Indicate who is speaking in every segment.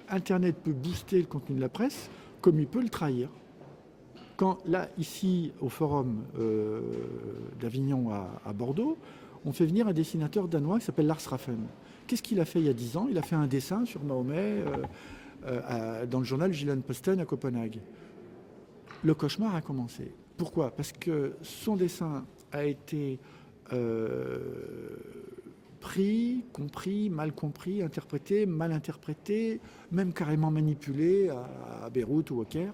Speaker 1: Internet peut booster le contenu de la presse, comme il peut le trahir. Quand, là, ici, au forum d'Avignon à Bordeaux, on fait venir un dessinateur danois qui s'appelle Lars Raffen. Qu'est-ce qu'il a fait il y a 10 ans? Il a fait un dessin sur Mahomet dans le journal Jyllands-Posten à Copenhague. Le cauchemar a commencé. Pourquoi? Parce que son dessin a été pris, compris, mal compris, interprété, mal interprété, même carrément manipulé à Beyrouth ou au Caire.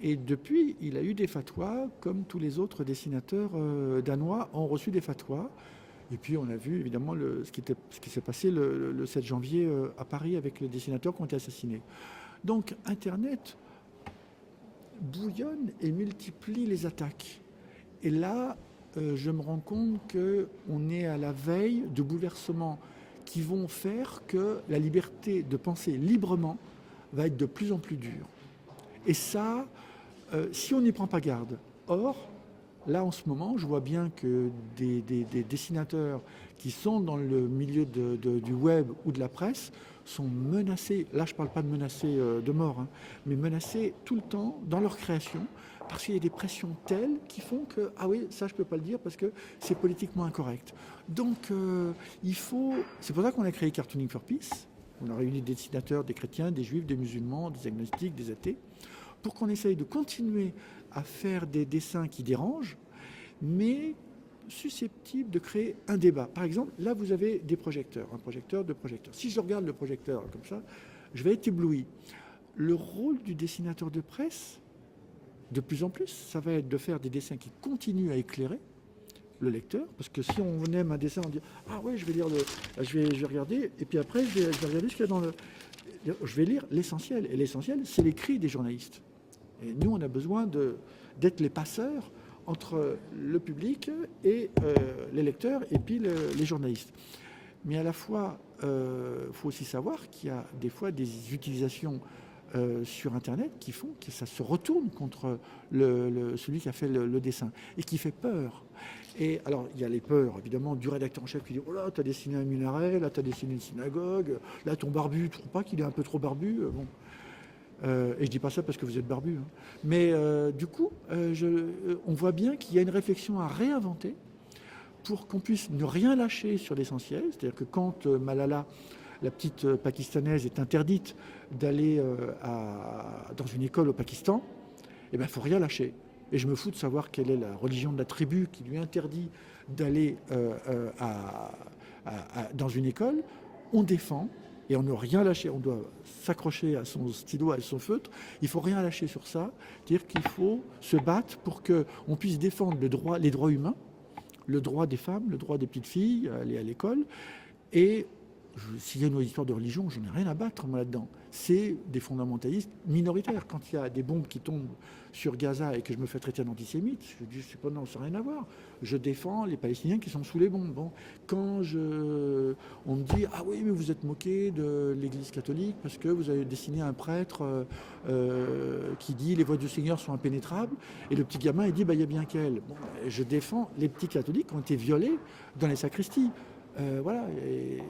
Speaker 1: Et depuis, il a eu des fatwas, comme tous les autres dessinateurs danois ont reçu des fatwas. Et puis on a vu évidemment ce qui s'est passé le 7 janvier à Paris avec les dessinateurs qui ont été assassinés. Donc Internet bouillonne et multiplie les attaques. Et là, je me rends compte qu'on est à la veille de bouleversements qui vont faire que la liberté de penser librement va être de plus en plus dure. Et ça, si on n'y prend pas garde. Or, là en ce moment, je vois bien que des dessinateurs qui sont dans le milieu du web ou de la presse sont menacés, là je ne parle pas de menacés de mort, hein, mais menacés tout le temps dans leur création, parce qu'il y a des pressions telles qui font que, ah oui, ça je ne peux pas le dire parce que c'est politiquement incorrect. Donc c'est pour ça qu'on a créé Cartooning for Peace. On a réuni des dessinateurs, des chrétiens, des juifs, des musulmans, des agnostiques, des athées, pour qu'on essaye de continuer à faire des dessins qui dérangent, mais susceptibles de créer un débat. Par exemple, là vous avez des projecteurs, un projecteur, deux projecteurs. Si je regarde le projecteur comme ça, je vais être ébloui. Le rôle du dessinateur de presse, de plus en plus, ça va être de faire des dessins qui continuent à éclairer le lecteur, parce que si on aime un dessin, on dit ah ouais, je vais lire je vais regarder, et puis après je vais regarder ce qu'il y a dans je vais lire l'essentiel, et l'essentiel c'est l'écrit des journalistes. Et nous on a besoin d'être les passeurs entre le public et les lecteurs et puis les journalistes. Mais à la fois, faut aussi savoir qu'il y a des fois des utilisations sur Internet qui font que ça se retourne contre celui qui a fait le dessin et qui fait peur. Et alors, il y a les peurs, évidemment, du rédacteur en chef qui dit « Oh là, t'as dessiné un minaret, là, t'as dessiné une synagogue, là, ton barbu, tu trouves pas qu'il est un peu trop barbu ?» Bon. Et je dis pas ça parce que vous êtes barbu. Hein. Mais du coup, on voit bien qu'il y a une réflexion à réinventer pour qu'on puisse ne rien lâcher sur l'essentiel. C'est-à-dire que quand Malala, la petite pakistanaise, est interdite d'aller dans une école au Pakistan, eh ben, il ne faut rien lâcher. Et je me fous de savoir quelle est la religion de la tribu qui lui interdit d'aller dans une école. On défend et on ne doit rien lâcher. On doit s'accrocher à son stylo, à son feutre. Il ne faut rien lâcher sur ça. C'est-à-dire qu'il faut se battre pour qu'on puisse défendre les droits humains, le droit des femmes, le droit des petites filles à aller à l'école. Et s'il y a une histoire de religion, je n'ai rien à battre moi là-dedans. C'est des fondamentalistes minoritaires. Quand il y a des bombes qui tombent sur Gaza et que je me fais traiter d'antisémite, je dis non, ça n'a rien à voir. Je défends les Palestiniens qui sont sous les bombes. Bon, quand on me dit ah oui mais vous êtes moqué de l'Église catholique parce que vous avez dessiné un prêtre qui dit les voies du Seigneur sont impénétrables et le petit gamin il dit il y a bien qu'elle. Bon, je défends les petits catholiques qui ont été violés dans les sacristies. Voilà. Et